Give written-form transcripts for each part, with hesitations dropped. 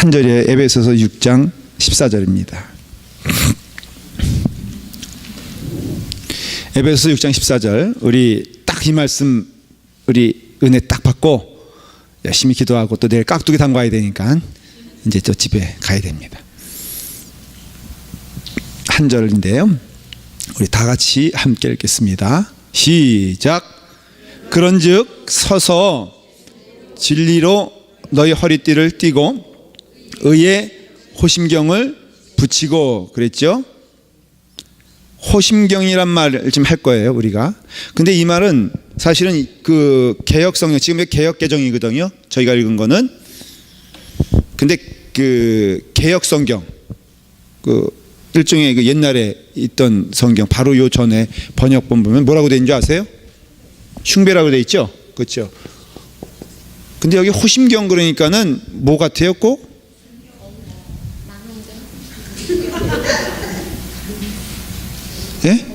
한 절에 에베소서 6장 14절입니다. 에베소서 6장 14절, 우리 딱 이 말씀 우리 은혜 딱 받고 열심히 기도하고 또 내일 깍두기 담가야 되니까 이제 또 집에 가야 됩니다. 한 절인데요, 우리 다 같이 함께 읽겠습니다. 시작. 그런즉 서서 진리로 너희 허리띠를 띠고 의의 호심경을 붙이고, 그랬죠? 호심경이란 말을 지금 할 거예요, 우리가. 근데 이 말은 사실은 그 개역성경, 지금 개역 개정이거든요, 저희가 읽은 거는. 근데 그 개역성경, 그 일종의 그 옛날에 있던 성경, 바로 요 전에 번역본 보면 뭐라고 돼 있는 줄 아세요? 흉배라고 돼 있죠, 그렇죠? 근데 여기 호심경 그러니까는 뭐 같아요, 꼭? 예?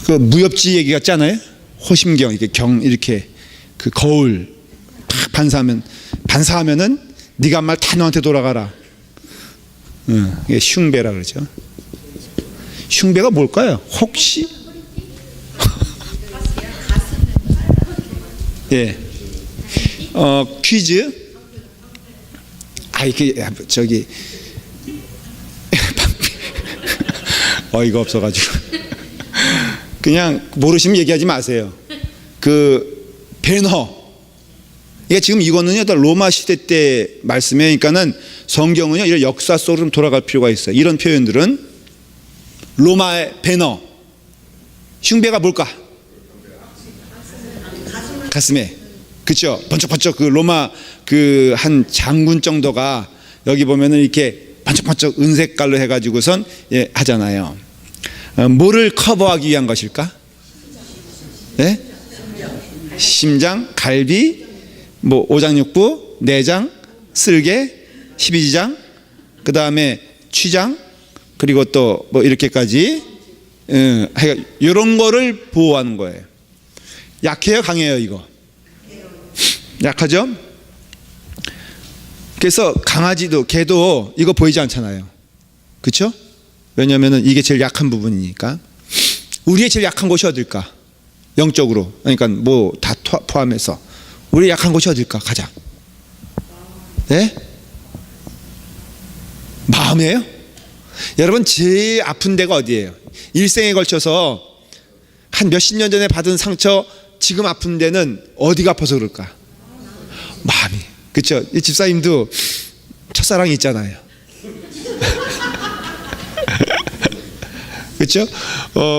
그 무협지 얘기 같지 않아요? 호심경, 이렇게 경, 이렇게 그 거울 팍 반사하면은 네가 한 말 다 너한테 돌아가라. 이게 흉배라 그러죠. 흉배가 뭘까요? 혹시? 예. 퀴즈. 이게 저기 어이가 없어가지고 그냥 모르시면 얘기하지 마세요. 그 배너, 이게 지금 이거는요 다 로마 시대 때 말씀이니까는 성경은요 이런 역사 속으로 돌아갈 필요가 있어요. 이런 표현들은 로마의 배너. 흉배가 뭘까? 가슴에, 그렇죠? 번쩍번쩍 그 로마 그 한 장군 정도가 여기 보면은 이렇게 번쩍번쩍 은색깔로 해가지고선 예, 하잖아요. 뭐를 커버하기 위한 것일까? 예? 심장, 갈비, 뭐 오장육부, 내장, 쓸개, 십이지장, 그 다음에 취장, 그리고 또 뭐 이렇게까지 이런 거를 보호하는 거예요. 약해요, 강해요? 이거 약하죠? 그래서 강아지도, 개도 이거 보이지 않잖아요, 그렇죠? 왜냐하면 이게 제일 약한 부분이니까. 우리의 제일 약한 곳이 어딜까? 영적으로, 그러니까 뭐 다 포함해서 우리 약한 곳이 어딜까? 가장 네? 마음이에요? 여러분 제일 아픈 데가 어디예요? 일생에 걸쳐서 한 몇십 년 전에 받은 상처, 지금 아픈 데는 어디가 아파서 그럴까? 마음이. 그렇죠? 이 집사님도 첫사랑이 있잖아요. 그렇죠?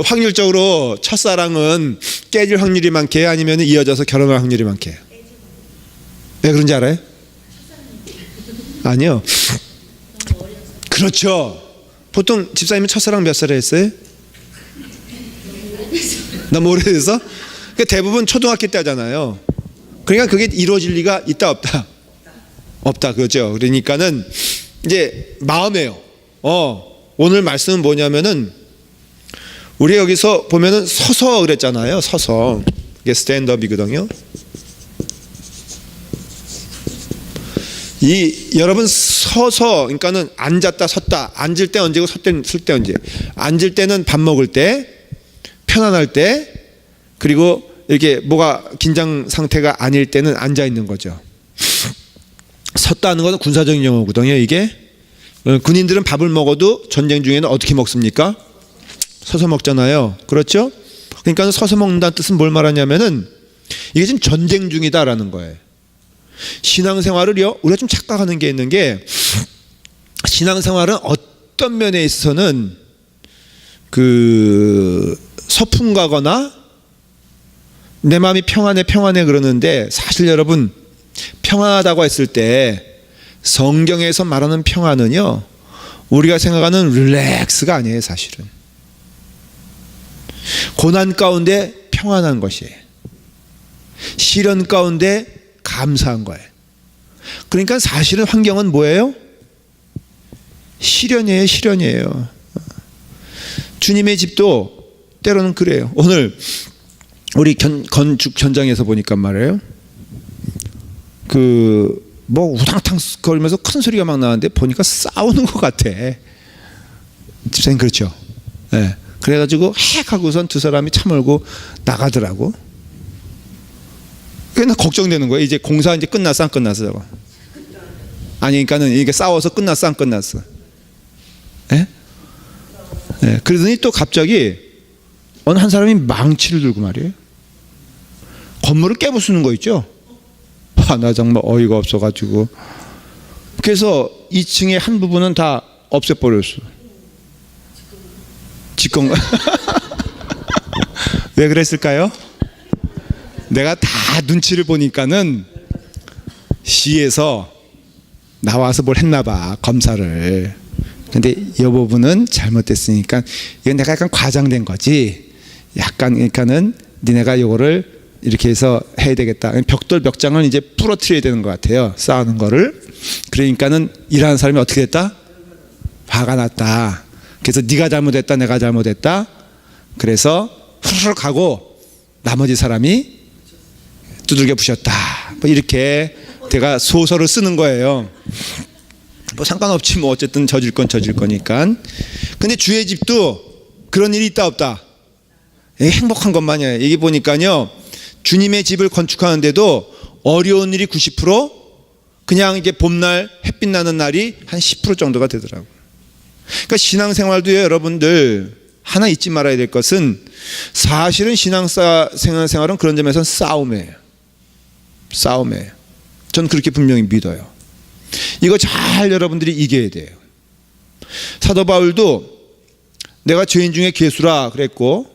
확률적으로 첫사랑은 깨질 확률이 많게, 아니면 이어져서 결혼할 확률이 많게. 왜 그런지 알아요? 아니요. 그렇죠. 보통 집사님은 첫사랑 몇 살에 했어요? 너무 오래돼서? 그러니까 대부분 초등학교 때 하잖아요. 그러니까 그게 이루어질 리가 있다 없다? 없다, 그렇죠? 그러니까는 이제 마음이에요. 오늘 말씀은 뭐냐면은, 우리 여기서 보면은 서서 그랬잖아요. 서서. 이게 스탠드업이거든요. 여러분 서서, 그러니까는 앉았다 섰다. 앉을 때 언제고 설 때 언제. 앉을 때는 밥 먹을 때, 편안할 때, 그리고 이렇게 뭐가 긴장 상태가 아닐 때는 앉아 있는 거죠. 섰다 하는 것은 군사적인 용어거든요, 이게. 군인들은 밥을 먹어도 전쟁 중에는 어떻게 먹습니까? 서서 먹잖아요. 그렇죠? 그러니까 서서 먹는다는 뜻은 뭘 말하냐면은 이게 지금 전쟁 중이다라는 거예요. 신앙생활을요, 우리가 좀 착각하는 게 있는 게, 신앙생활은 어떤 면에 있어서는 그 서품 가거나 내 마음이 평안해 그러는데, 사실 여러분 평안하다고 했을 때 성경에서 말하는 평안은요, 우리가 생각하는 릴렉스가 아니에요. 사실은 고난 가운데 평안한 것이에요. 시련 가운데 감사한 거예요. 그러니까 사실은 환경은 뭐예요? 시련이에요. 주님의 집도 때로는 그래요. 오늘 우리 건축 현장에서 보니까 말이에요, 그 뭐 우당탕 거리면서 큰 소리가 막 나는데 보니까 싸우는 것 같아. 집사님 그렇죠? 예. 그래가지고 핵 하고선 두 사람이 차 몰고 나가더라고. 그게 나 걱정되는 거야. 이제 공사 이제 끝났어 안 끝났어 저거? 아니 그러니까는 이게 싸워서 끝났어 안 끝났어? 예? 예. 그러더니 또 갑자기 어느 한 사람이 망치를 들고 말이에요. 건물을 깨부수는 거 있죠? 나 정말 어이가 없어가지고 그래서 2층의 한 부분은 다 없애버렸어. 직권. 왜 그랬을까요? 내가 다 눈치를 보니까는 시에서 나와서 뭘 했나봐 검사를. 근데 이 부분은 잘못됐으니까 이건 내가 약간 과장된 거지. 약간 그러니까는 니네가 요거를 이렇게 해서 해야 되겠다. 벽돌 벽장을 이제 부러뜨려야 되는 것 같아요. 쌓는 거를. 그러니까는 일하는 사람이 어떻게 됐다? 화가 났다. 그래서 네가 잘못했다, 내가 잘못했다. 그래서 후루룩 하고 나머지 사람이 두들겨 부셨다. 뭐 이렇게 제가 소설을 쓰는 거예요. 뭐 상관없지 뭐 어쨌든 져줄 건 져줄 거니까. 근데 주의 집도 그런 일이 있다 없다? 행복한 것만이에요. 이게 보니까요. 주님의 집을 건축하는데도 어려운 일이 90%, 그냥 이게 봄날 햇빛 나는 날이 한 10% 정도가 되더라고요. 그러니까 신앙생활도요, 여러분들 하나 잊지 말아야 될 것은 사실은 신앙생활은 그런 점에서는 싸움이에요. 싸움이에요. 저는 그렇게 분명히 믿어요. 이거 잘 여러분들이 이겨야 돼요. 사도 바울도 내가 죄인 중에 괴수라 그랬고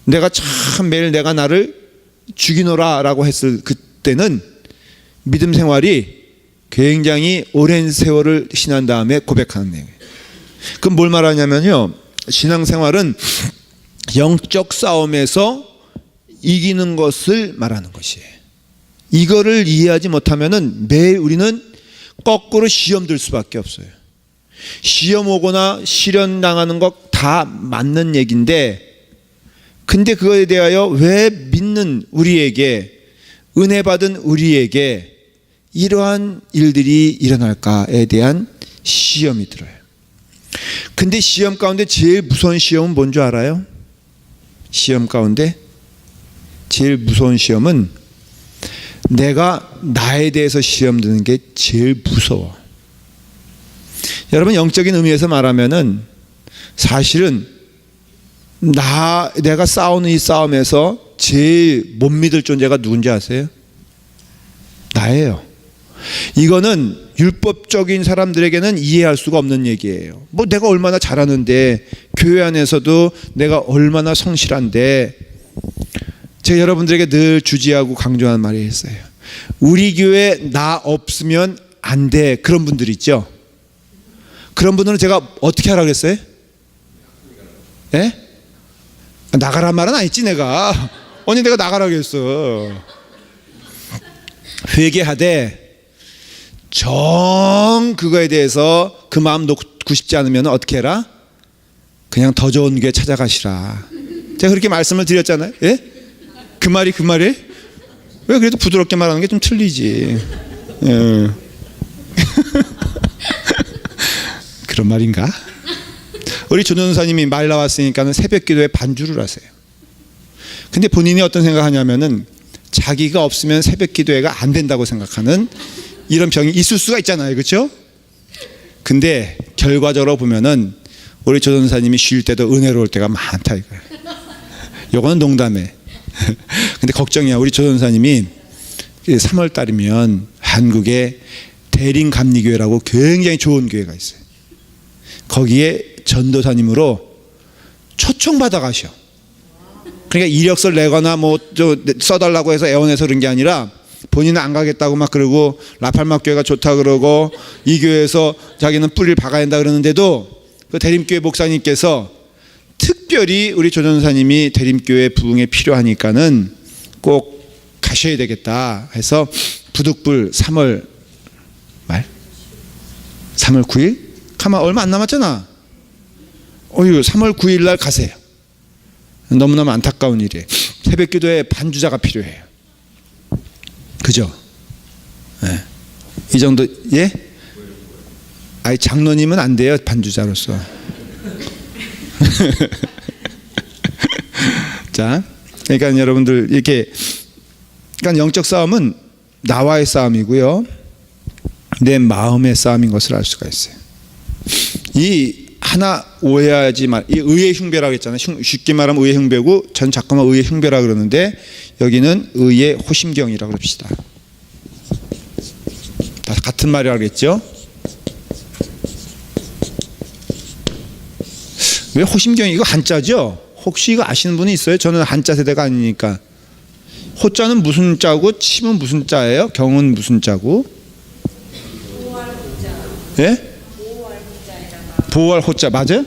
내가 참 매일 내가 나를 죽이노라 라고 했을 그때는 믿음 생활이 굉장히 오랜 세월을 지난 다음에 고백하는 내용이에요. 그럼 뭘 말하냐면요, 신앙생활은 영적 싸움에서 이기는 것을 말하는 것이에요. 이거를 이해하지 못하면은 매일 우리는 거꾸로 시험 들 수밖에 없어요. 시험 오거나 시련 당하는 것 다 맞는 얘기인데, 근데 그거에 대하여 왜 믿는 우리에게, 은혜 받은 우리에게 이러한 일들이 일어날까에 대한 시험이 들어요. 근데 시험 가운데 제일 무서운 시험은 뭔 줄 알아요? 시험 가운데 제일 무서운 시험은 내가 나에 대해서 시험 드는 게 제일 무서워. 여러분, 영적인 의미에서 말하면은 사실은 내가 싸우는 이 싸움에서 제일 못 믿을 존재가 누군지 아세요? 나예요. 이거는 율법적인 사람들에게는 이해할 수가 없는 얘기예요. 뭐 내가 얼마나 잘하는데, 교회 안에서도 내가 얼마나 성실한데. 제가 여러분들에게 늘 주지하고 강조하는 말이 있어요. 우리 교회 나 없으면 안 돼. 그런 분들 있죠. 그런 분들은 제가 어떻게 하라고 그랬어요? 예? 나가란 말은 안 했지 내가. 언니 내가 나가라고 했어. 회개하되 정 그거에 대해서 그 마음 놓고 싶지 않으면 어떻게 해라? 그냥 더 좋은 교회 찾아가시라. 제가 그렇게 말씀을 드렸잖아요. 예? 그 말이 왜 그래도 부드럽게 말하는 게 좀 틀리지. 예. 그런 말인가? 우리 조전사님이 말 나왔으니까는 새벽 기도에 반주를 하세요. 근데 본인이 어떤 생각하냐면은 자기가 없으면 새벽 기도회가 안 된다고 생각하는 이런 병이 있을 수가 있잖아요. 그렇죠? 근데 결과적으로 보면은 우리 조전사님이 쉴 때도 은혜로울 때가 많다 이거예요. 요거는 농담에. 근데 걱정이야. 우리 조전사님이 3월 달이면 한국에 대림감리교회라고 굉장히 좋은 교회가 있어요. 거기에 전도사님으로 초청받아 가셔. 그러니까 이력서를 내거나 뭐 써달라고 해서 애원해서 그런 게 아니라 본인은 안 가겠다고 막 그러고 라팔막 교회가 좋다 그러고 이 교회에서 자기는 뿌리를 박아야 한다 그러는데도 그 대림교회 목사님께서 특별히 우리 조전사님이 대림교회 부흥에 필요하니까는 꼭 가셔야 되겠다 해서 부득불 3월 말? 3월 9일? 가만 얼마 안 남았잖아. 3월 9일 날 가세요. 너무너무 안타까운 일이에요. 새벽 기도에 반주자가 필요해요. 그죠? 네. 이 정도. 예? 아니 장로님은 안 돼요, 반주자로서. 자, 그러니까 여러분들 이렇게, 그러니까 영적 싸움은 나와의 싸움이고요, 내 마음의 싸움인 것을 알 수가 있어요. 이 하나 오해하지 말. 이 의의 흉배라고 했잖아요. 쉽게 말하면 의의 흉배고, 전 자꾸만 의의 흉배라 그러는데 여기는 의의 호심경이라고 그럽시다. 다 같은 말이라고 그랬죠. 왜 호심경이, 이거 한자죠? 혹시 이거 아시는 분이 있어요? 저는 한자 세대가 아니니까. 호자는 무슨 자고 침은 무슨 자예요? 경은 무슨 자고? 예? 보호할 호자 맞아요?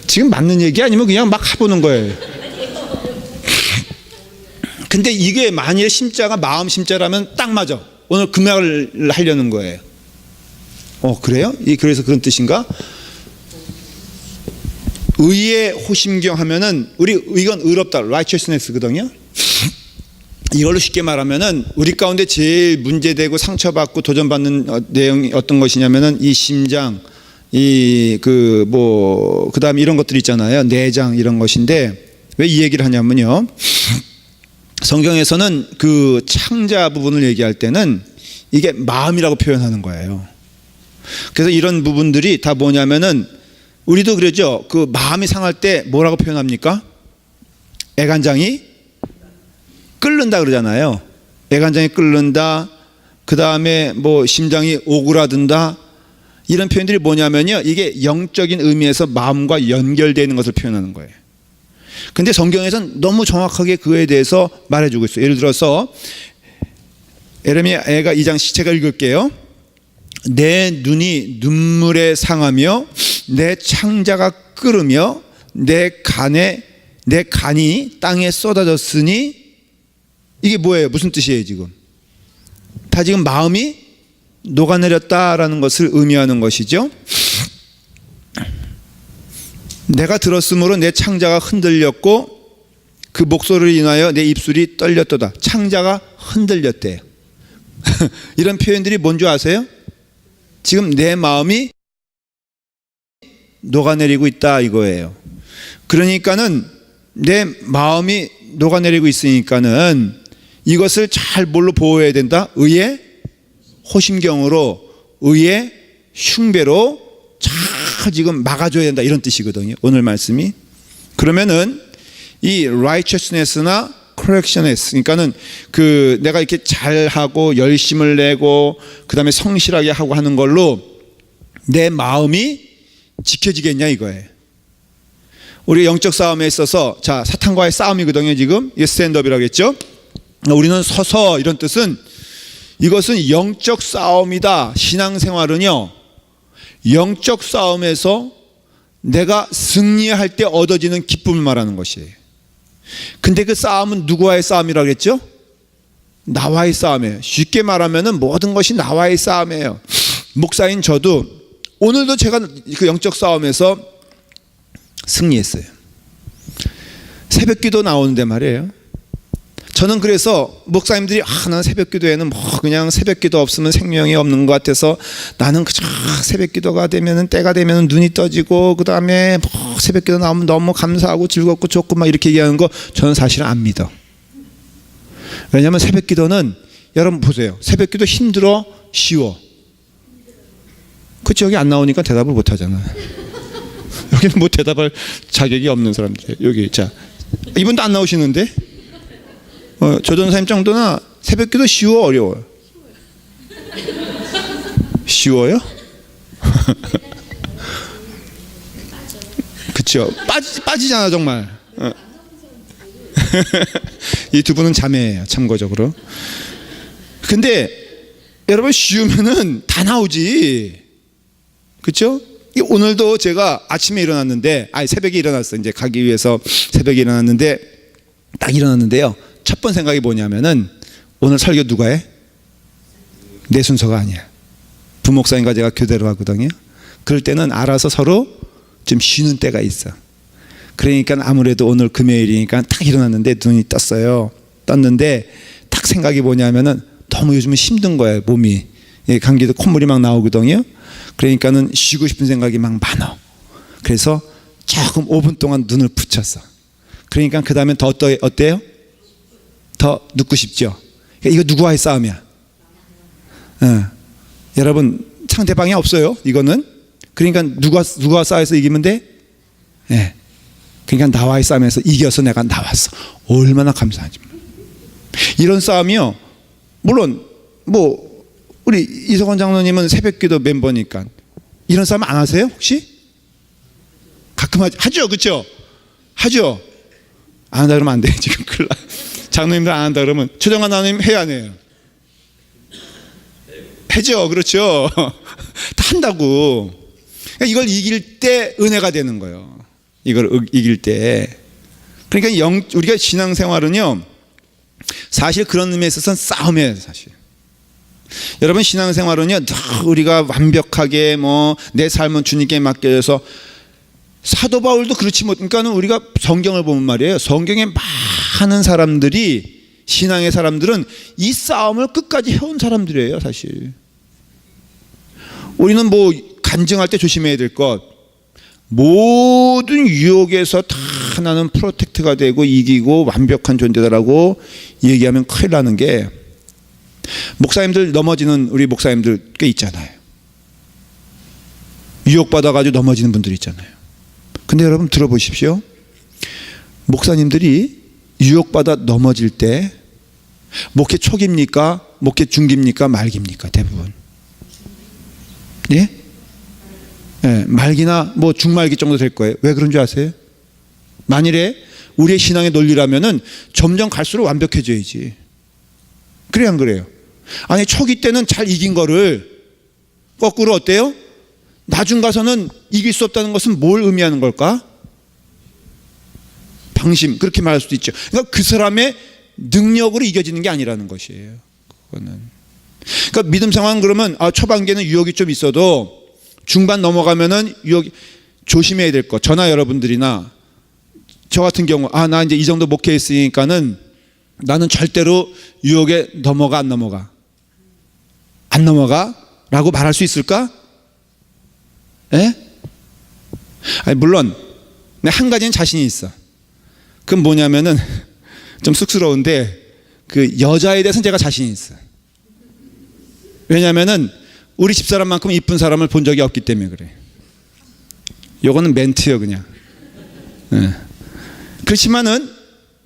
지금 맞는 얘기 아니면 그냥 막 해보는 거예요. 근데 이게 만일 심자가 마음 심자라면 딱 맞아. 오늘 그 말을 하려는 거예요. 그래요? 그래서 그런 뜻인가? 의의 호심경 하면은 이건 의롭다, righteousness거든요. 이걸로 쉽게 말하면은 우리 가운데 제일 문제되고 상처받고 도전받는 내용이 어떤 것이냐면은 이 심장, 그다음에 이런 것들 있잖아요. 내장 이런 것인데, 왜 이 얘기를 하냐면요, 성경에서는 그 창자 부분을 얘기할 때는 이게 마음이라고 표현하는 거예요. 그래서 이런 부분들이 다 뭐냐면은, 우리도 그러죠. 그 마음이 상할 때 뭐라고 표현합니까? 애간장이 끓는다 그러잖아요. 애간장이 끓는다, 그 다음에 뭐 심장이 오그라든다, 이런 표현들이 뭐냐면요, 이게 영적인 의미에서 마음과 연결되어 있는 것을 표현하는 거예요. 근데 성경에서는 너무 정확하게 그에 대해서 말해주고 있어요. 예를 들어서 에레미야가 2장, 제가 읽을게요. 내 눈이 눈물에 상하며 내 창자가 끓으며 내 간이 땅에 쏟아졌으니, 이게 뭐예요? 무슨 뜻이에요? 지금 다 지금 마음이 녹아내렸다라는 것을 의미하는 것이죠. 내가 들었으므로 내 창자가 흔들렸고 그 목소리를 인하여 내 입술이 떨렸도다. 창자가 흔들렸대요. 이런 표현들이 뭔지 아세요? 지금 내 마음이 녹아내리고 있다 이거예요. 그러니까는 내 마음이 녹아내리고 있으니까는 이것을 잘 뭘로 보호해야 된다? 의의 호심경으로, 의의 흉배로 잘 지금 막아줘야 된다, 이런 뜻이거든요, 오늘 말씀이. 그러면은 이 righteousness나 correctionness, 그러니까는 그 내가 이렇게 잘하고 열심을 내고 그 다음에 성실하게 하고 하는 걸로 내 마음이 지켜지겠냐 이거예요. 우리 영적 싸움에 있어서, 자, 사탄과의 싸움이거든요. 지금 이게 스탠드업이라고 했죠. 우리는 서서, 이런 뜻은 이것은 영적 싸움이다. 신앙생활은요, 영적 싸움에서 내가 승리할 때 얻어지는 기쁨을 말하는 것이에요. 근데 그 싸움은 누구와의 싸움이라고 했죠? 나와의 싸움이에요. 쉽게 말하면은 모든 것이 나와의 싸움이에요. 목사인 저도 오늘도 제가 그 영적 싸움에서 승리했어요. 새벽기도 나오는데 말이에요. 저는 그래서 목사님들이 나는 새벽기도에는 뭐 그냥 새벽기도 없으면 생명이 없는 것 같아서 나는 그저 새벽기도가 되면은, 때가 되면은 눈이 떠지고 그 다음에 뭐 새벽기도 나오면 너무 감사하고 즐겁고 좋고 막 이렇게 얘기하는 거 저는 사실은 안 믿어. 왜냐하면 새벽기도는, 여러분 보세요, 새벽기도 힘들어, 쉬워? 그치, 여기 안 나오니까 대답을 못 하잖아. 여기는 뭐 대답할 자격이 없는 사람들. 여기, 자, 이분도 안 나오시는데? 조전사님 정도나 새벽기도 쉬워, 어려워요? 쉬워요? 그쵸? 빠지잖아 정말. 이 두 분은 자매예요, 참고적으로. 근데 여러분, 쉬우면은 다 나오지. 그쵸? 오늘도 제가 아침에 일어났는데, 새벽에 일어났어요. 이제 가기 위해서 새벽에 일어났는데, 딱 일어났는데요, 첫 번째 생각이 뭐냐면은, 오늘 설교 누가 해? 내 순서가 아니야. 부목사님과 제가 교대로 하거든요. 그럴 때는 알아서 서로 좀 쉬는 때가 있어. 그러니까 아무래도 오늘 금요일이니까 딱 일어났는데 눈이 떴어요. 떴는데 딱 생각이 뭐냐면은 너무 요즘은 힘든 거예요, 몸이. 감기도 콧물이 막 나오거든요. 그러니까는 쉬고 싶은 생각이 막 많아. 그래서 조금 5분 동안 눈을 붙였어. 그러니까 그 다음엔 더 어때요? 더 눕고 싶죠. 이거 누구와의 싸움이야? 여러분 상대방이 없어요. 이거는. 그러니까 누가 싸워서 이기면 돼? 예. 그러니까 나와의 싸움에서 이겨서 내가 나왔어. 얼마나 감사하지. 이런 싸움이요. 물론 뭐 우리 이석원 장로님은 새벽기도 멤버니까 이런 싸움 안 하세요 혹시? 가끔 하죠, 그렇죠? 하죠. 안 한다 그러면 안 돼. 지금 큰일 나. 장로님들 안 한다 그러면 최정환 장로님 해야 안 해요? 해죠, 그렇죠? 다 한다고. 그러니까 이걸 이길 때 은혜가 되는 거예요. 이걸 이길 때. 그러니까 우리가 신앙생활은요, 사실 그런 의미에 있어서는 싸움이에요, 사실. 여러분 신앙생활은요, 우리가 완벽하게 뭐 내 삶은 주님께 맡겨져서, 사도 바울도 그렇지 못. 그러니까는 우리가 성경을 보면 말이에요, 성경에 많은 사람들이, 신앙의 사람들은 이 싸움을 끝까지 해온 사람들이에요, 사실. 우리는 뭐 간증할 때 조심해야 될 것, 모든 유혹에서 다 나는 프로텍트가 되고 이기고 완벽한 존재다라고 얘기하면 큰일 나는 게, 목사님들 넘어지는 우리 목사님들 꽤 있잖아요. 유혹받아가지고 넘어지는 분들 있잖아요. 근데 여러분 들어보십시오. 목사님들이 유혹받아 넘어질 때 목회 초기입니까? 목회 중기입니까? 말기입니까? 대부분. 예? 예, 말기나 뭐 중말기 정도 될 거예요. 왜 그런 줄 아세요? 만일에 우리의 신앙의 논리라면은 점점 갈수록 완벽해져야지. 그래 안 그래요? 아니 초기 때는 잘 이긴 거를 거꾸로 어때요? 나중 가서는 이길 수 없다는 것은 뭘 의미하는 걸까? 방심, 그렇게 말할 수도 있죠. 그러니까 그 사람의 능력으로 이겨지는 게 아니라는 것이에요. 그거는. 그러니까 믿음 상황 그러면 초반기에는 유혹이 좀 있어도 중반 넘어가면은 유혹이 조심해야 될 것. 저나 여러분들이나 저 같은 경우 나 이제 이 정도 목회했으니까는 나는 절대로 유혹에 넘어가 안 넘어가 라고 말할 수 있을까? 예? 아니, 물론 한 가지는 자신이 있어. 그건 뭐냐면은 좀 쑥스러운데 그 여자에 대해서는 제가 자신이 있어. 왜냐면은 우리 집사람만큼 이쁜 사람을 본 적이 없기 때문에 그래. 요거는 멘트요 그냥. 예. 그렇지만은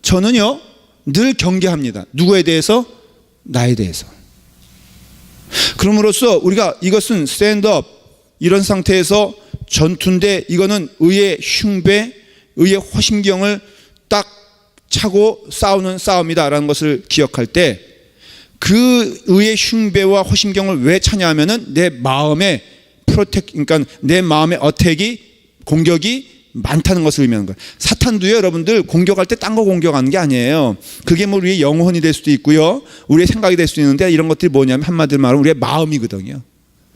저는요 늘 경계합니다. 누구에 대해서? 나에 대해서. 그럼으로써 우리가 이것은 스탠드업, 이런 상태에서 전투인데 이거는 의의 흉배, 의의 호심경을 딱 차고 싸우는 싸움이다라는 것을 기억할 때, 그 의의 흉배와 호심경을 왜 차냐 하면은 내 마음의 그러니까 내 마음의 어택이, 공격이 많다는 것을 의미하는 거예요. 사탄도요 여러분들 공격할 때 딴 거 공격하는 게 아니에요. 그게 뭐 우리의 영혼이 될 수도 있고요, 우리의 생각이 될 수도 있는데, 이런 것들이 뭐냐면 한마디로 말하면 우리의 마음이거든요.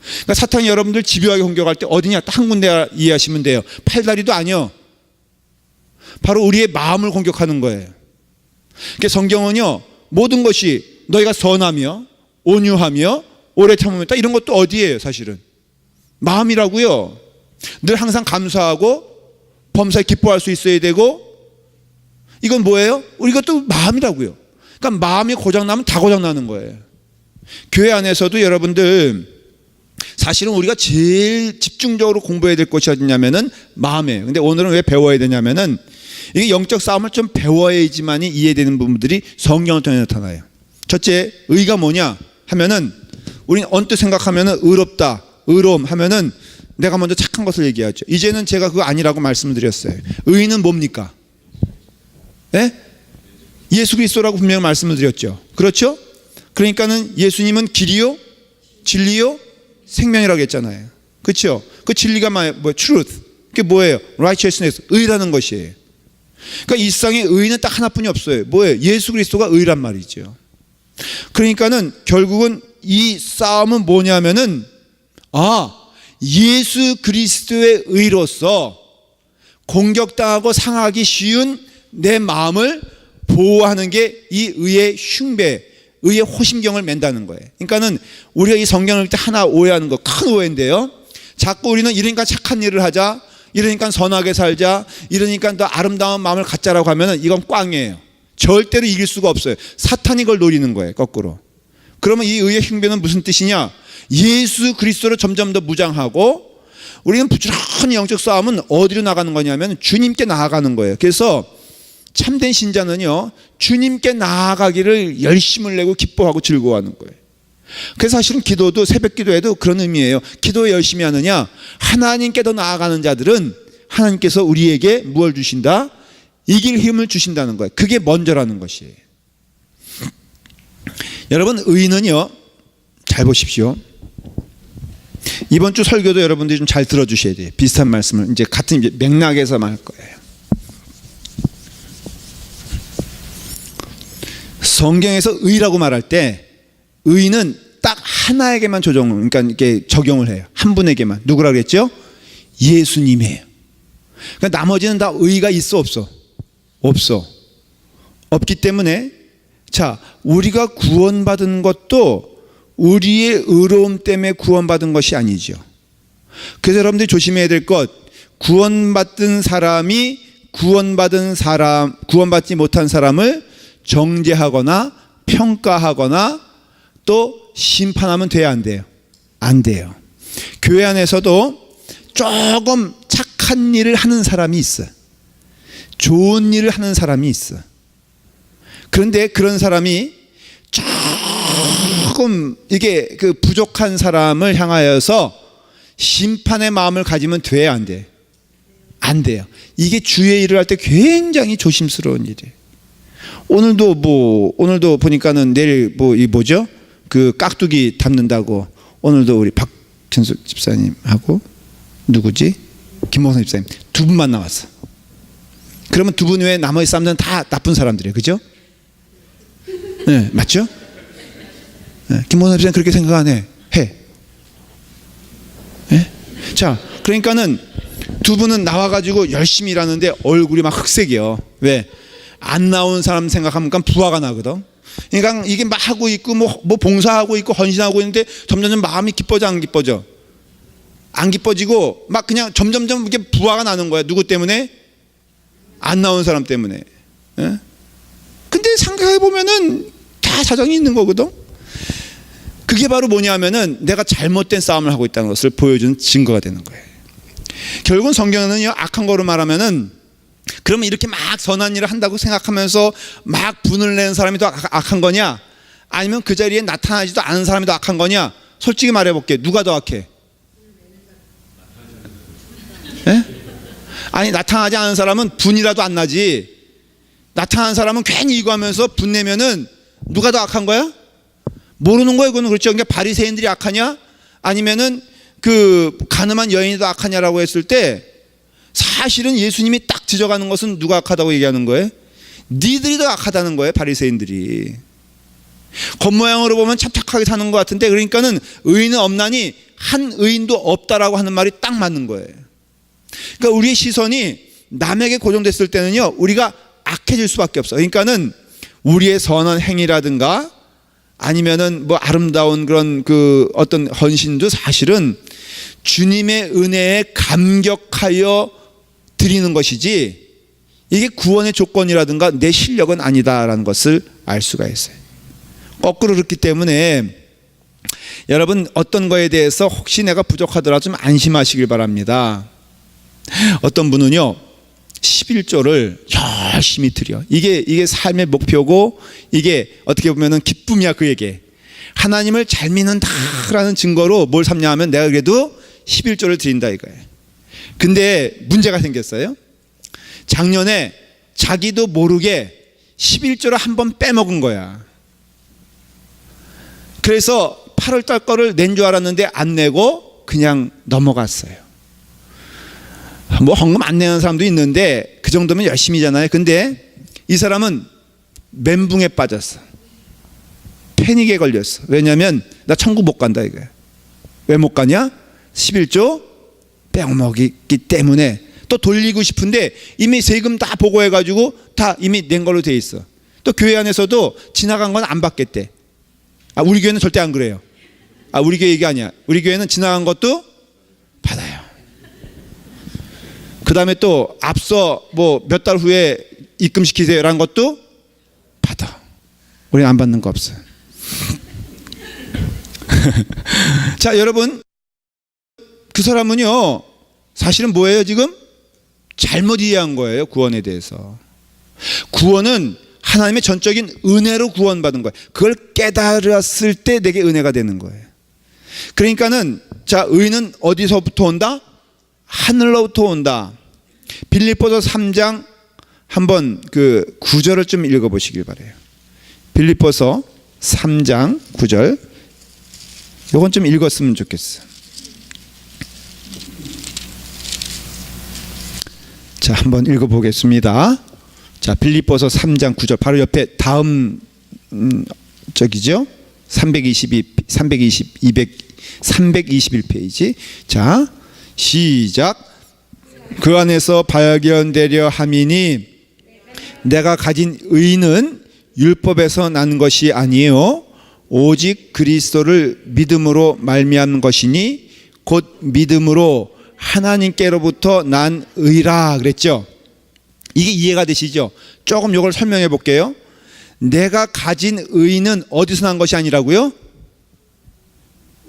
그러니까 사탄이 여러분들 집요하게 공격할 때 어디냐? 딱 한 군데 이해하시면 돼요. 팔다리도 아니요, 바로 우리의 마음을 공격하는 거예요. 그러니까 성경은요 모든 것이 너희가 선하며 온유하며 오래 참으며, 딱 이런 것도 어디예요? 사실은 마음이라고요. 늘 항상 감사하고 범사에 기뻐할 수 있어야 되고, 이건 뭐예요? 이것도 마음이라고요. 그러니까 마음이 고장나면 다 고장나는 거예요. 교회 안에서도 여러분들 사실은 우리가 제일 집중적으로 공부해야 될 것이 어디냐면은 마음이에요. 근데 오늘은 왜 배워야 되냐면은 이게 영적 싸움을 좀 배워야지만이 이해되는 부분들이 성경을 통해 나타나요. 첫째, 의가 뭐냐 하면은 우리는 언뜻 생각하면은 의롭다, 의로움 하면은 내가 먼저 착한 것을 얘기하죠. 이제는 제가 그거 아니라고 말씀을 드렸어요. 의는 뭡니까? 예? 예수 그리스도라고 분명히 말씀을 드렸죠. 그렇죠? 그러니까는 예수님은 길이요, 진리요, 생명이라고 했잖아요. 그렇죠? 그 진리가 뭐 truth. 그게 뭐예요? righteousness, 의라는 것이에요. 그러니까 이 세상에 의는 딱 하나뿐이 없어요. 뭐예요? 예수 그리스도가 의란 말이죠. 그러니까는 결국은 이 싸움은 뭐냐면은 예수 그리스도의 의로서 공격당하고 상하기 쉬운 내 마음을 보호하는 게 이 의의 흉배, 의의 호심경을 맨다는 거예요. 그러니까는 우리가 이 성경을 읽을 때 하나 오해하는 거, 큰 오해인데요. 자꾸 우리는 이러니까 착한 일을 하자, 이러니까 선하게 살자, 이러니까 더 아름다운 마음을 갖자라고 하면은 이건 꽝이에요. 절대로 이길 수가 없어요. 사탄이 그걸 노리는 거예요, 거꾸로. 그러면 이 의의 흉배는 무슨 뜻이냐? 예수 그리스도로 점점 더 무장하고, 우리는 부지런히 영적 싸움은 어디로 나가는 거냐면 주님께 나아가는 거예요. 그래서 참된 신자는요, 주님께 나아가기를 열심을 내고 기뻐하고 즐거워하는 거예요. 그래서 사실은 기도도, 새벽 기도에도 그런 의미예요. 기도에 열심히 하느냐? 하나님께 더 나아가는 자들은 하나님께서 우리에게 무엇을 주신다? 이길 힘을 주신다는 거예요. 그게 먼저라는 것이에요. 여러분, 의는요, 잘 보십시오. 이번 주 설교도 여러분들이 좀 잘 들어주셔야 돼요. 비슷한 말씀을 이제 같은 맥락에서만 할 거예요. 성경에서 의라고 말할 때 의는 딱 하나에게만 그러니까 이렇게 적용을 해요. 한 분에게만. 누구라 그랬죠? 예수님이에요. 그러니까 나머지는 다 의가 있어, 없어? 없어. 없기 때문에, 자, 우리가 구원받은 것도 우리의 의로움 때문에 구원받은 것이 아니죠. 그래서 여러분들이 조심해야 될 것, 구원받은 사람이 구원받지 못한 사람을 정죄하거나 평가하거나 또 심판하면 돼야 안 돼요? 안 돼요. 교회 안에서도 조금 착한 일을 하는 사람이 있어. 좋은 일을 하는 사람이 있어. 그런데 그런 사람이 조금 이게 그 부족한 사람을 향하여서 심판의 마음을 가지면 돼야 안 돼? 안 돼요. 이게 주의 일을 할 때 굉장히 조심스러운 일이에요. 오늘도 보니까는 내일 뭐죠? 그 깍두기 담는다고 오늘도 우리 박현숙 집사님하고 누구지? 김봉선 집사님 두 분만 나왔어. 그러면 두 분 외에 나머지 사람들은 다 나쁜 사람들이에요. 그죠? 네, 맞죠? 네, 김봉선 집사님 그렇게 생각 안 해. 해. 네? 자, 그러니까는 두 분은 나와가지고 열심히 일하는데 얼굴이 막 흑색이요. 왜? 안 나온 사람 생각하면 부화가 나거든. 그러니까 이게 막 하고 있고 뭐 봉사하고 있고 헌신하고 있는데 점점 마음이 기뻐져, 안 기뻐져? 안 기뻐지고 막 그냥 점점점 이렇게 부화가 나는 거야. 누구 때문에? 안 나온 사람 때문에. 예? 근데 생각해 보면은 다 사정이 있는 거거든. 그게 바로 뭐냐면은 내가 잘못된 싸움을 하고 있다는 것을 보여주는 증거가 되는 거예요. 결국은 성경은요, 악한 거로 말하면은, 그러면 이렇게 막 선한 일을 한다고 생각하면서 막 분을 내는 사람이 더 악한 거냐? 아니면 그 자리에 나타나지도 않은 사람이 더 악한 거냐? 솔직히 말해볼게. 누가 더 악해? 예? 아니, 나타나지 않은 사람은 분이라도 안 나지. 나타난 사람은 괜히 이거 하면서 분 내면은 누가 더 악한 거야? 모르는 거야. 그거는. 그렇죠. 그러니까 바리새인들이 악하냐? 아니면은 그 가늠한 여인이 더 악하냐라고 했을 때 사실은 예수님이 딱 지적하는 것은 누가 악하다고 얘기하는 거예요? 니들이 더 악하다는 거예요. 바리새인들이. 겉모양으로 보면 참 착하게 사는 것 같은데, 그러니까는 의인은 없나니 한 의인도 없다라고 하는 말이 딱 맞는 거예요. 그러니까 우리의 시선이 남에게 고정됐을 때는요, 우리가 악해질 수밖에 없어. 그러니까는 우리의 선한 행위라든가 아니면은 뭐 아름다운 그런 그 어떤 헌신도 사실은 주님의 은혜에 감격하여 드리는 것이지, 이게 구원의 조건이라든가 내 실력은 아니다라는 것을 알 수가 있어요. 거꾸로 그렇기 때문에 여러분, 어떤 거에 대해서 혹시 내가 부족하더라도 좀 안심하시길 바랍니다. 어떤 분은요, 11조를 열심히 드려. 이게 삶의 목표고, 이게 어떻게 보면은 기쁨이야. 그에게 하나님을 잘 믿는다라는 증거로 뭘 삼냐 하면 내가 그래도 11조를 드린다 이거예요. 근데 문제가 생겼어요. 작년에 자기도 모르게 11조를 한번 빼먹은 거야. 그래서 8월 달 거를 낸 줄 알았는데 안 내고 그냥 넘어갔어요. 뭐 헌금 안 내는 사람도 있는데 그 정도면 열심히잖아요. 근데 이 사람은 멘붕에 빠졌어. 패닉에 걸렸어. 왜냐하면 나 천국 못 간다 이거야. 왜 못 가냐? 11조 빼먹었기 때문에. 또 돌리고 싶은데 이미 세금 다 보고해가지고 다 이미 낸 걸로 돼 있어. 또 교회 안에서도 지나간 건 안 받겠대. 우리 교회는 절대 안 그래요. 우리 교회 얘기 아니야. 우리 교회는 지나간 것도 받아요. 그 다음에 또 앞서 뭐 몇 달 후에 입금시키세요라는 것도 받아. 우리는 안 받는 거 없어요. 자, 여러분, 그 사람은요 사실은 뭐예요? 지금 잘못 이해한 거예요. 구원에 대해서. 구원은 하나님의 전적인 은혜로 구원받은 거예요. 그걸 깨달았을 때 내게 은혜가 되는 거예요. 그러니까는 자, 의는 어디서부터 온다? 하늘로부터 온다. 빌립보서 3장 한번 그 9절을 좀 읽어보시길 바래요. 빌립보서 3장 9절. 요건 좀 읽었으면 좋겠어. 자, 한번 읽어보겠습니다. 자, 빌립보서 3장 9절. 바로 옆에 다음 저기죠. 321페이지. 자, 시작. 그 안에서 발견되려 함이니 내가 가진 의는 율법에서 난 것이 아니요 오직 그리스도를 믿음으로 말미암은 것이니 곧 믿음으로 하나님께로부터 난 의라 그랬죠. 이게 이해가 되시죠? 조금 이걸 설명해 볼게요. 내가 가진 의는 어디서 난 것이 아니라고요?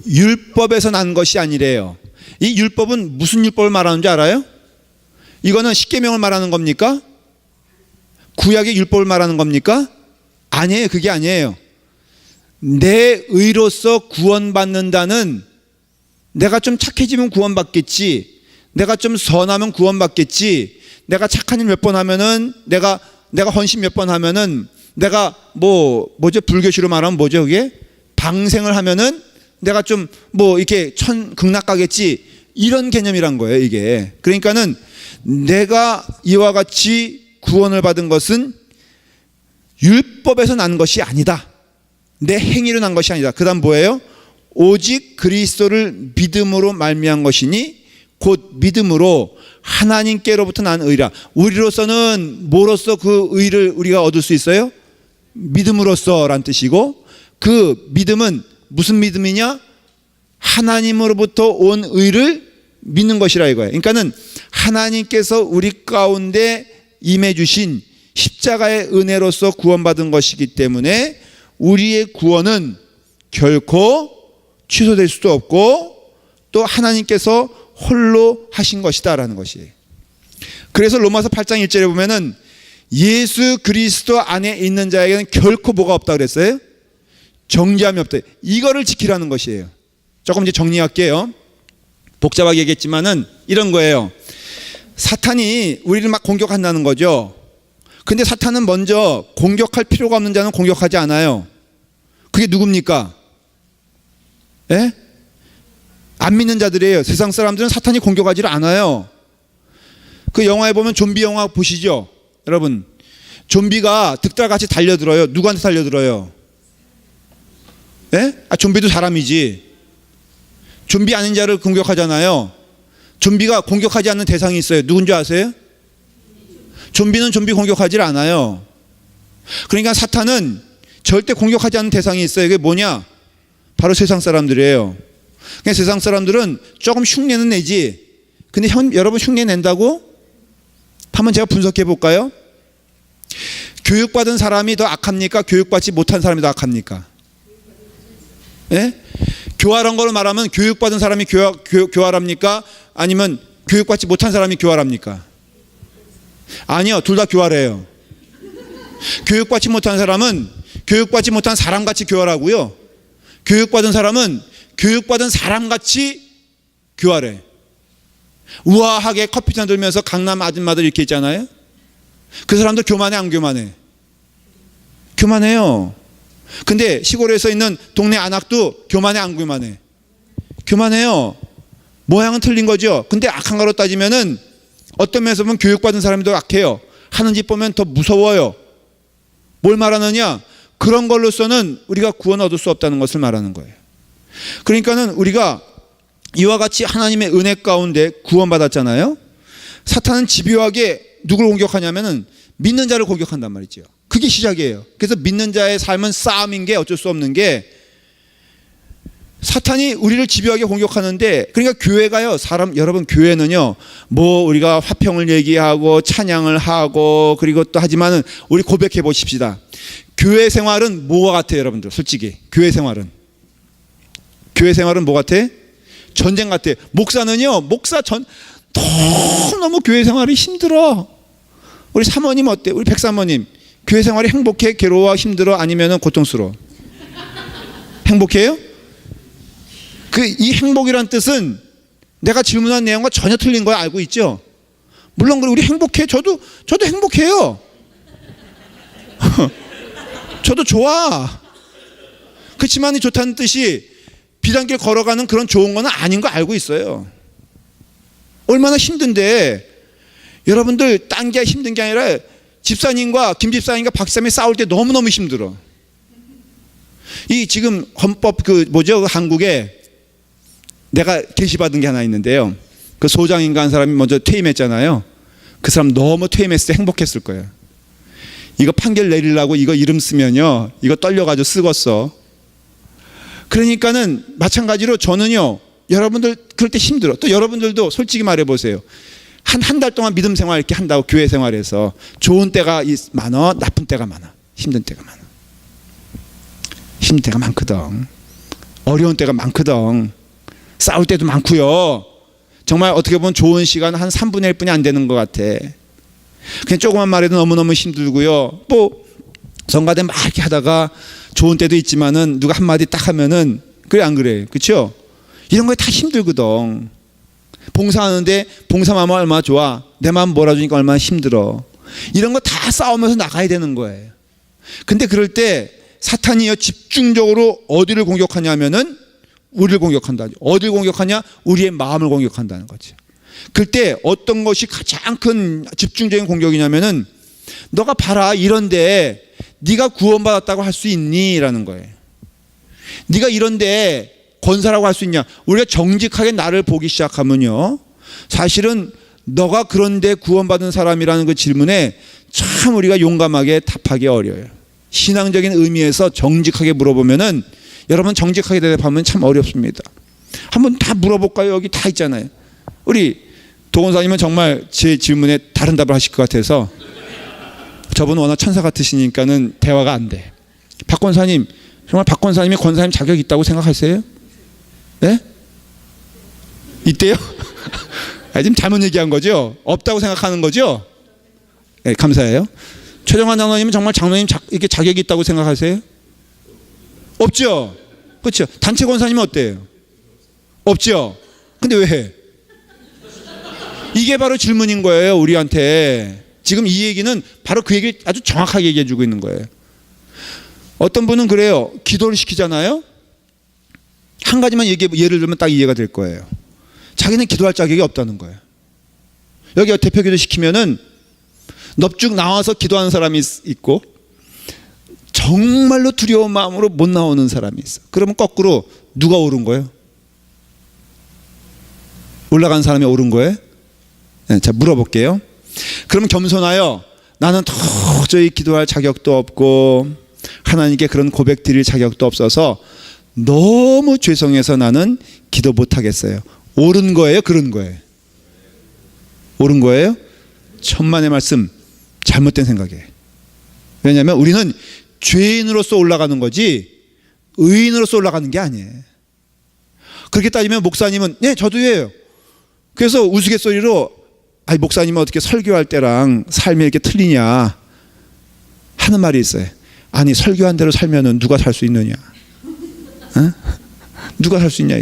율법에서 난 것이 아니래요. 이 율법은 무슨 율법을 말하는 줄 알아요? 이거는 십계명을 말하는 겁니까? 구약의 율법을 말하는 겁니까? 아니에요. 그게 아니에요. 내 의로서 구원받는다는, 내가 좀 착해지면 구원받겠지, 내가 좀 선하면 구원받겠지, 내가 착한 일 몇 번 하면은, 내가 헌신 몇 번 하면은, 내가 뭐죠? 불교시로 말하면 뭐죠? 그게 방생을 하면은 내가 좀 이렇게 극락 가겠지, 이런 개념이란 거예요. 이게 그러니까는 내가 이와 같이 구원을 받은 것은 율법에서 난 것이 아니다. 내 행위로 난 것이 아니다. 그 다음 뭐예요? 오직 그리스도를 믿음으로 말미암은 것이니 곧 믿음으로 하나님께로부터 난 의라. 우리로서는 뭐로써 그 의를 우리가 얻을 수 있어요? 믿음으로써 라는 뜻이고, 그 믿음은 무슨 믿음이냐? 하나님으로부터 온 의를 믿는 것이라 이거예요. 그러니까는 하나님께서 우리 가운데 임해 주신 십자가의 은혜로서 구원받은 것이기 때문에 우리의 구원은 결코 취소될 수도 없고 또 하나님께서 홀로 하신 것이다라는 것이에요. 그래서 로마서 8장 1절에 보면은 예수 그리스도 안에 있는 자에게는 결코 뭐가 없다 그랬어요? 정죄함이 없다. 이거를 지키라는 것이에요. 조금 이제 정리할게요. 복잡하게 얘기했지만은 이런 거예요. 사탄이 우리를 막 공격한다는 거죠. 근데 사탄은 먼저 공격할 필요가 없는 자는 공격하지 않아요. 그게 누굽니까? 예? 안 믿는 자들이에요. 세상 사람들은 사탄이 공격하지를 않아요. 그 영화에 보면 좀비 영화 보시죠? 여러분, 좀비가 득달같이 달려들어요. 누구한테 달려들어요? 예? 좀비도 사람이지. 좀비 아닌 자를 공격하잖아요. 좀비가 공격하지 않는 대상이 있어요. 누군지 아세요? 좀비는 좀비 공격하지 않아요. 그러니까 사탄은 절대 공격하지 않는 대상이 있어요. 그게 뭐냐? 바로 세상 사람들이에요. 그냥 세상 사람들은 조금 흉내는 내지. 근데 여러분 흉내 낸다고? 한번 제가 분석해 볼까요? 교육받은 사람이 더 악합니까? 교육받지 못한 사람이 더 악합니까? 예? 교활한 걸로 말하면 교육받은 사람이 교활합니까? 아니면 교육받지 못한 사람이 교활합니까? 아니요, 둘 다 교활해요. 교육받지 못한 사람은 교육받지 못한 사람같이 교활하고요, 교육받은 사람은 교육받은 사람같이 교활해. 우아하게 커피잔 들면서 강남 아줌마들 이렇게 있잖아요. 그 사람들 교만해 안 교만해? 교만해요. 근데 시골에서 있는 동네 안악도 교만해 안 교만해? 교만해요. 모양은 틀린 거죠. 근데 악한 거로 따지면은 어떤 면에서 보면 교육받은 사람이 더 악해요. 하는 짓 보면 더 무서워요. 뭘 말하느냐? 그런 걸로서는 우리가 구원 얻을 수 없다는 것을 말하는 거예요. 그러니까는 우리가 이와 같이 하나님의 은혜 가운데 구원받았잖아요. 사탄은 집요하게 누굴 공격하냐면은 믿는 자를 공격한단 말이죠. 그게 시작이에요. 그래서 믿는 자의 삶은 싸움인 게 어쩔 수 없는 게 사탄이 우리를 집요하게 공격하는데, 그러니까 교회가요, 여러분 교회는요, 뭐 우리가 화평을 얘기하고 찬양을 하고 그리고 또 하지만은 우리 고백해 보십시다. 교회 생활은 뭐가 같아요, 여러분들? 솔직히 교회 생활은 뭐 같아? 전쟁 같아. 목사는요, 너무 교회 생활이 힘들어. 우리 사모님 어때? 우리 백사모님 교회 생활이 행복해? 괴로워? 힘들어? 아니면은 고통스러워? 행복해요? 이 행복이란 뜻은 내가 질문한 내용과 전혀 틀린 거 알고 있죠? 물론 우리 행복해. 저도 행복해요. 저도 좋아. 그렇지만 이 좋다는 뜻이 비단길 걸어가는 그런 좋은 건 아닌 거 알고 있어요. 얼마나 힘든데, 여러분들 딴 게 힘든 게 아니라 집사님과 김 집사님과 박 집사님이 싸울 때 너무너무 힘들어. 이 지금 헌법 한국에 내가 게시받은 게 하나 있는데요. 그 소장인가 한 사람이 먼저 퇴임했잖아요. 그 사람 너무 퇴임했을 때 행복했을 거예요. 이거 판결 내리려고 이거 이름 쓰면요, 이거 떨려가지고 쓰겄어. 그러니까는 마찬가지로 저는요, 여러분들 그럴 때 힘들어. 또 여러분들도 솔직히 말해보세요. 한 달 동안 믿음 생활 이렇게 한다고 교회 생활에서 좋은 때가 많아, 나쁜 때가 많아, 힘든 때가 많아. 힘든 때가 많거든. 어려운 때가 많거든. 싸울 때도 많고요. 정말 어떻게 보면 좋은 시간 한 3분의 1뿐이 안 되는 것 같아. 그냥 조그만 말해도 너무너무 힘들고요. 뭐 성가대 막 이렇게 하다가 좋은 때도 있지만은 누가 한마디 딱 하면은 그래 안 그래? 그렇죠? 이런 거에 다 힘들거든. 봉사하는데 봉사만 하면 얼마나 좋아. 내 마음 몰아주니까 얼마나 힘들어. 이런 거 다 싸우면서 나가야 되는 거예요. 근데 그럴 때 사탄이요, 집중적으로 어디를 공격하냐면은 우리를 공격한다. 어디를 공격하냐? 우리의 마음을 공격한다는 거죠. 그때 어떤 것이 가장 큰 집중적인 공격이냐면은 너가 봐라, 이런데 네가 구원받았다고 할 수 있니? 라는 거예요. 네가 이런데 권사라고 할 수 있냐? 우리가 정직하게 나를 보기 시작하면요, 사실은 너가 그런데 구원받은 사람이라는 그 질문에 참 우리가 용감하게 답하기 어려워요. 신앙적인 의미에서 정직하게 물어보면은, 여러분 정직하게 대답하면 참 어렵습니다. 한번 다 물어볼까요? 여기 다 있잖아요. 우리 도건사님은 정말 제 질문에 다른 답을 하실 것 같아서, 저분은 워낙 천사 같으시니까는 대화가 안 돼. 박 권사님, 정말 박 권사님이 권사님 자격 있다고 생각하세요? 네? 있대요? 지금 잘못 얘기한 거죠? 없다고 생각하는 거죠? 네, 감사해요. 최정환 장로님은 정말 장로님 이렇게 자격이 있다고 생각하세요? 없죠? 그렇죠? 단체 권사님은 어때요? 없죠? 근데 왜 해? 이게 바로 질문인 거예요, 우리한테. 지금 이 얘기는 바로 그 얘기를 아주 정확하게 얘기해 주고 있는 거예요. 어떤 분은 그래요. 기도를 시키잖아요. 한 가지만 예를 들면 딱 이해가 될 거예요. 자기는 기도할 자격이 없다는 거예요. 여기 대표 기도 시키면은 넙죽 나와서 기도하는 사람이 있고, 정말로 두려운 마음으로 못 나오는 사람이 있어. 그러면 거꾸로 누가 옳은 거예요? 올라간 사람이 옳은 거예요? 네, 자, 물어볼게요. 그러면 겸손하여, 나는 도저히 기도할 자격도 없고 하나님께 그런 고백 드릴 자격도 없어서 너무 죄송해서 나는 기도 못 하겠어요. 옳은 거예요? 그런 거예요? 옳은 거예요? 천만의 말씀, 잘못된 생각이에요. 왜냐하면 우리는 죄인으로서 올라가는 거지 의인으로서 올라가는 게 아니에요. 그렇게 따지면 목사님은 네, 저도예요. 그래서 우스갯소리로 목사님은 어떻게 설교할 때랑 삶이 이렇게 틀리냐 하는 말이 있어요. 아니, 설교한 대로 살면은 누가 살 수 있느냐? 어? 누가 살 수 있냐?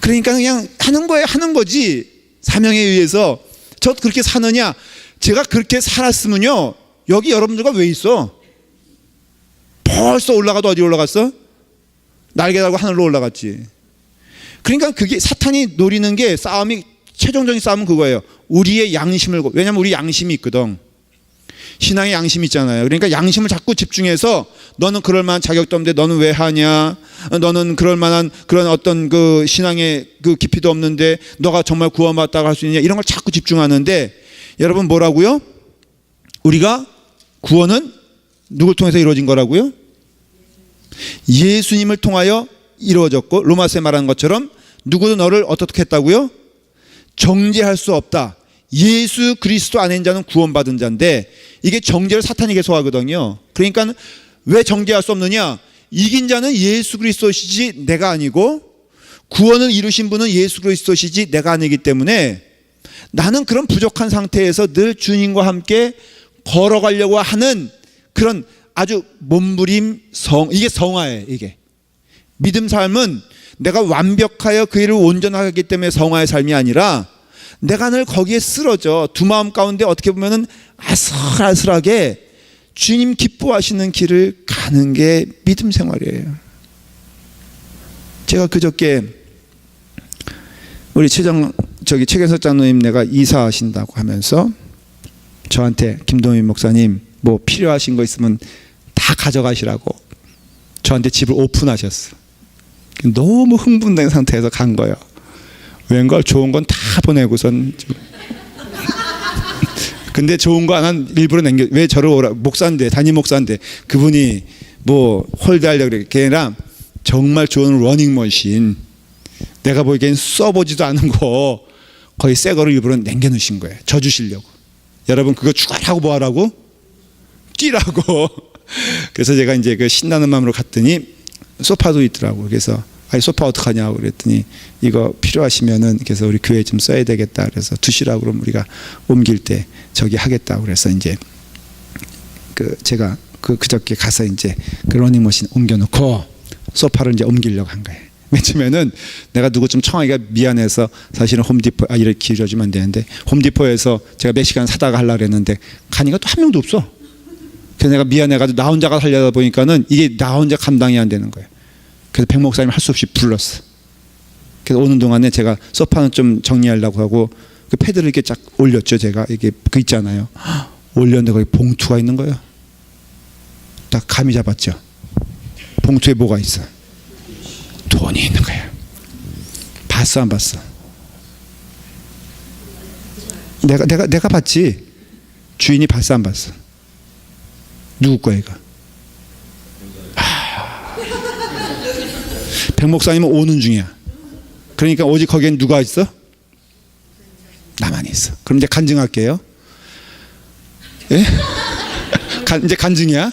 그러니까 그냥 하는 거예요. 하는 거지. 사명에 의해서. 저 그렇게 사느냐? 제가 그렇게 살았으면요, 여기 여러분들과 왜 있어? 벌써 올라가도 어디 올라갔어? 날개 달고 하늘로 올라갔지. 그러니까 그게 사탄이 노리는 게, 싸움이 최종적인 싸움은 그거예요. 우리의 양심을, 왜냐하면 우리 양심이 있거든. 신앙의 양심이 있잖아요. 그러니까 양심을 자꾸 집중해서 너는 그럴 만한 자격도 없는데 너는 왜 하냐? 너는 그럴 만한 그런 어떤 그 신앙의 그 깊이도 없는데 너가 정말 구원받았다고 할 수 있냐? 이런 걸 자꾸 집중하는데 여러분 뭐라고요? 우리가 구원은 누굴 통해서 이루어진 거라고요? 예수님을 통하여 이루어졌고 로마서에 말하는 것처럼 누구도 너를 어떻게 했다고요? 정죄할 수 없다. 예수 그리스도 안에 있는 자는 구원받은 자인데 이게 정죄를 사탄이 계속 하거든요. 그러니까 왜 정죄할 수 없느냐? 이긴 자는 예수 그리스도시지 내가 아니고 구원을 이루신 분은 예수 그리스도시지 내가 아니기 때문에 나는 그런 부족한 상태에서 늘 주님과 함께 걸어가려고 하는 그런 아주 몸부림 이게 성화예요. 이게 믿음 삶은 내가 완벽하여 그 일을 온전하기 때문에 성화의 삶이 아니라 내가 늘 거기에 쓰러져 두 마음 가운데 어떻게 보면은 아슬아슬하게 주님 기뻐하시는 길을 가는 게 믿음 생활이에요. 제가 그저께 우리 최경석 장로님 내가 이사하신다고 하면서 저한테 김동민 목사님 뭐 필요하신 거 있으면 다 가져가시라고 저한테 집을 오픈하셨어. 너무 흥분된 상태에서 간 거예요. 웬걸 좋은 건 다 보내고선 근데 좋은 거 하나 일부러 남겨. 왜 저를 오라 목사인데 담임 목사인데 그분이 뭐 홀대하려고 그래. 걔랑 정말 좋은 러닝머신 내가 보기엔 써보지도 않은 거 거의 새 거를 일부러 남겨놓으신 거예요. 저 주시려고. 여러분 그거 추가하고 뭐 하라고? 뛰라고. 그래서 제가 이제 그 신나는 마음으로 갔더니 소파도 있더라고. 그래서 아니 소파 어떡하냐고 그랬더니 이거 필요하시면은 그래서 우리 교회에 좀 써야 되겠다. 그래서 두시라고 그러면 우리가 옮길 때 저기 하겠다고 그래서 이제 그 제가 그저께 가서 이제 그 러닝머신 옮겨놓고 소파를 이제 옮기려고 한 거예요. 맨 처음에는 내가 누구 좀 청하기가 미안해서 사실은 홈디포 이렇게 길어지면 안 되는데 홈디포에서 제가 몇 시간 사다가 하려고 했는데 가니까 또 한 명도 없어. 그래서 내가 미안해가지고 나 혼자가 하려다 보니까는 이게 나 혼자 감당이 안 되는 거예요. 그래서 백 목사님 할 수 없이 불렀어. 그래서 오는 동안에 제가 소파는 좀 정리하려고 하고 그 패드를 이렇게 쫙 올렸죠. 제가 이게 그 있잖아요. 올렸는데 거기 봉투가 있는 거예요. 딱 감이 잡았죠. 봉투에 뭐가 있어? 돈이 있는 거예요. 봤어 안 봤어? 내가 봤지. 주인이 봤어 안 봤어? 누구 거야 이거? 백 목사님은 오는 중이야. 그러니까 오직 거기엔 누가 있어? 나만 있어. 그럼 이제 간증할게요. 예? 이제 간증이야.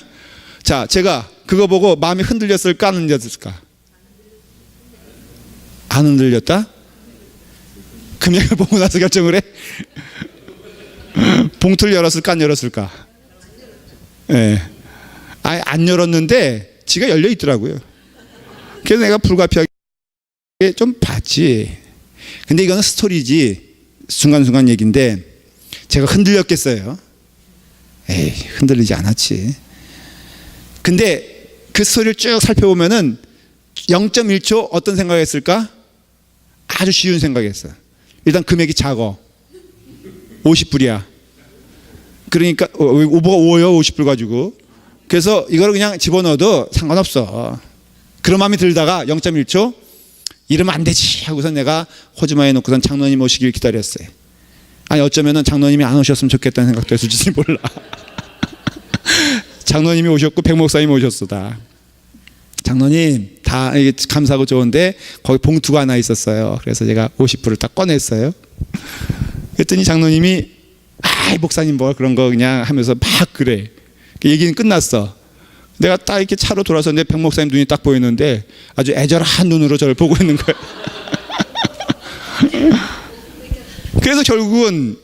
자, 제가 그거 보고 마음이 흔들렸을까 안 흔들렸을까? 안 흔들렸다? 금액을 보고 나서 결정을 해? 봉투를 열었을까 안 열었을까? 예. 아예 안 열었는데 지가 열려 있더라고요. 그래서 내가 불가피하게 좀 봤지. 근데 이거는 스토리지. 순간순간 얘기인데 제가 흔들렸겠어요? 에이, 흔들리지 않았지. 근데 그 스토리를 쭉 살펴보면은 0.1초 어떤 생각했을까? 아주 쉬운 생각했어. 일단 금액이 작어. 50불이야. 그러니까 뭐가 5요? 50불 가지고. 그래서 이걸 그냥 집어넣어도 상관없어. 그런 마음이 들다가 0.1초 이러면 안 되지 하고서 내가 호주머니에 놓고선 장로님 오시길 기다렸어요. 아니 어쩌면은 장로님이 안 오셨으면 좋겠다는 생각도 했을지 몰라. 장로님이 오셨고 백 목사님이 오셨어 다. 장로님 다 감사하고 좋은데 거기 봉투가 하나 있었어요. 그래서 제가 50불을 딱 꺼냈어요. 그랬더니 장로님이 목사님 뭐 그런 거 그냥 하면서 막 그래. 얘기는 끝났어. 내가 딱 이렇게 차로 돌아서는데 백 목사님 눈이 딱 보이는데 아주 애절한 눈으로 저를 보고 있는 거예요. 그래서 결국은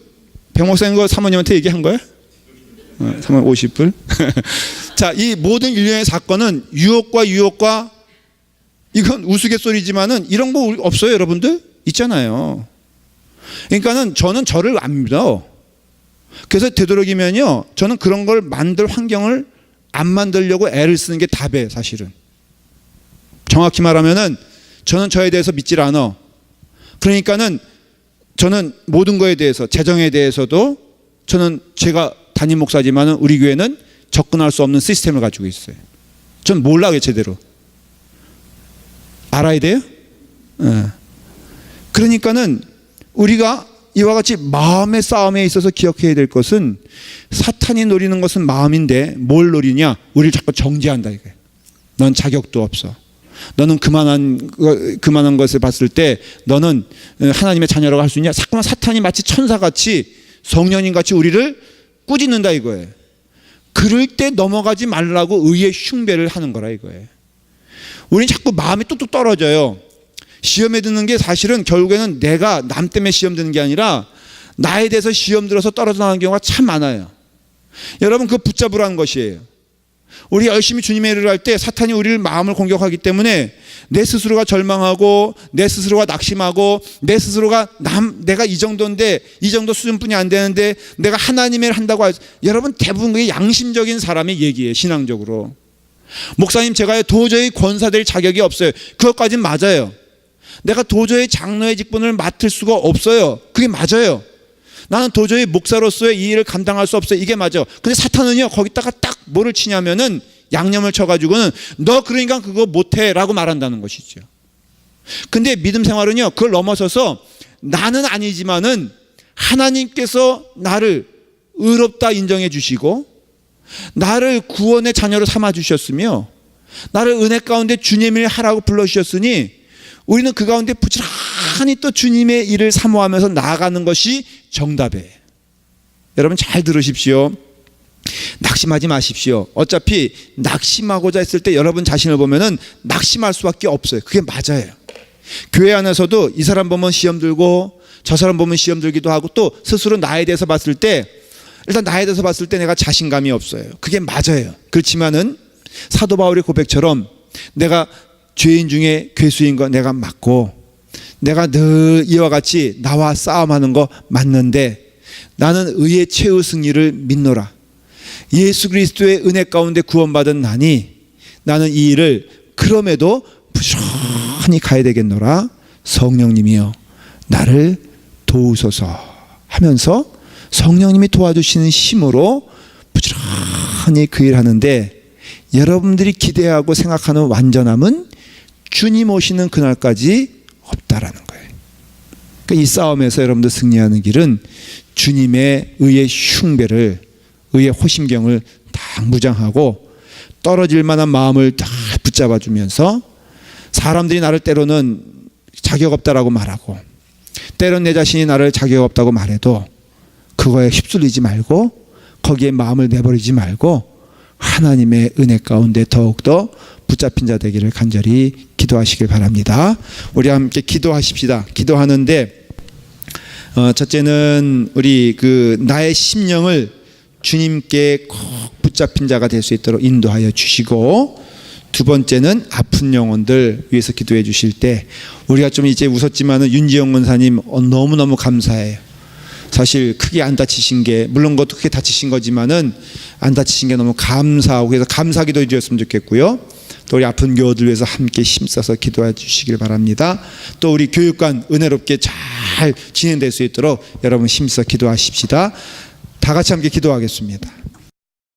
백 목사님 거 사모님한테 얘기한 거야? 사모님 50불? 자, 이 모든 일련의 사건은 유혹과 이건 우스갯소리지만은 이런 거 없어요, 여러분들? 있잖아요. 그러니까는 저는 저를 안 믿어. 그래서 되도록이면요, 저는 그런 걸 만들 환경을 안 만들려고 애를 쓰는 게 답이에요, 사실은. 정확히 말하면은 저는 저에 대해서 믿질 않아. 그러니까는 저는 모든 거에 대해서, 재정에 대해서도 저는 제가 담임 목사지만은 우리 교회는 접근할 수 없는 시스템을 가지고 있어요. 전 몰라요, 제대로. 알아야 돼요? 그러니까는 우리가 이와 같이 마음의 싸움에 있어서 기억해야 될 것은 사탄이 노리는 것은 마음인데 뭘 노리냐? 우리를 자꾸 정죄한다 이거예요. 넌 자격도 없어. 너는 그만한 것을 봤을 때 너는 하나님의 자녀라고 할 수 있냐? 자꾸만 사탄이 마치 천사같이 성령님같이 우리를 꾸짖는다 이거예요. 그럴 때 넘어가지 말라고 의의 흉배를 하는 거라 이거예요. 우리는 자꾸 마음이 뚝뚝 떨어져요. 시험에 드는 게 사실은 결국에는 내가 남 때문에 시험 드는 게 아니라 나에 대해서 시험 들어서 떨어져 나가는 경우가 참 많아요. 여러분 그거 붙잡으라는 것이에요. 우리 열심히 주님의 일을 할 때 사탄이 우리를 마음을 공격하기 때문에 내 스스로가 절망하고 내 스스로가 낙심하고 내 스스로가 내가 이 정도인데 이 정도 수준뿐이 안 되는데 내가 하나님의 일을 한다고 여러분 대부분 그게 양심적인 사람의 얘기예요. 신앙적으로. 목사님 제가 도저히 권사될 자격이 없어요. 그것까진 맞아요. 내가 도저히 장로의 직분을 맡을 수가 없어요. 그게 맞아요. 나는 도저히 목사로서의 이 일을 감당할 수 없어요. 이게 맞아. 근데 사탄은요 거기다가 딱 뭐를 치냐면은 양념을 쳐가지고는 너 그러니까 그거 못해 라고 말한다는 것이죠. 근데 믿음 생활은요 그걸 넘어서서 나는 아니지만은 하나님께서 나를 의롭다 인정해 주시고 나를 구원의 자녀로 삼아 주셨으며 나를 은혜 가운데 주님의 하라고 불러주셨으니 우리는 그 가운데 부지런히 또 주님의 일을 사모하면서 나아가는 것이 정답이에요. 여러분 잘 들으십시오. 낙심하지 마십시오. 어차피 낙심하고자 했을 때 여러분 자신을 보면은 낙심할 수밖에 없어요. 그게 맞아요. 교회 안에서도 이 사람 보면 시험 들고 저 사람 보면 시험 들기도 하고 또 스스로 나에 대해서 봤을 때 일단 나에 대해서 봤을 때 내가 자신감이 없어요. 그게 맞아요. 그렇지만은 사도 바울의 고백처럼 내가 죄인 중에 괴수인 거 내가 맞고 내가 늘 이와 같이 나와 싸움하는 거 맞는데 나는 의의 최후 승리를 믿노라. 예수 그리스도의 은혜 가운데 구원받은 나니 나는 이 일을 그럼에도 부지런히 가야 되겠노라. 성령님이여 나를 도우소서 하면서 성령님이 도와주시는 힘으로 부지런히 그 일을 하는데 여러분들이 기대하고 생각하는 완전함은 주님 오시는 그날까지 없다라는 거예요. 그러니까 이 싸움에서 여러분들 승리하는 길은 주님의 의의 흉배를 의의 호심경을 다 무장하고 떨어질 만한 마음을 다 붙잡아 주면서 사람들이 나를 때로는 자격 없다라고 말하고 때로는 내 자신이 나를 자격 없다고 말해도 그거에 휩쓸리지 말고 거기에 마음을 내버리지 말고 하나님의 은혜 가운데 더욱더 붙잡힌 자 되기를 간절히 기도하시길 바랍니다. 우리 함께 기도하십시다. 기도하는데 첫째는 우리 나의 심령을 주님께 꼭 붙잡힌 자가 될 수 있도록 인도하여 주시고 두 번째는 아픈 영혼들 위해서 기도해 주실 때 우리가 좀 이제 웃었지만은 윤지영 권사님 너무너무 감사해요. 사실 크게 안 다치신 게 물론 그것도 크게 다치신 거지만은 안 다치신 게 너무 감사하고 그래서 감사기도 드렸으면 좋겠고요. 또 우리 아픈 교우들 위해서 함께 힘써서 기도해 주시길 바랍니다. 또 우리 교육관 은혜롭게 잘 진행될 수 있도록 여러분 힘써 기도하십시다. 다 같이 함께 기도하겠습니다.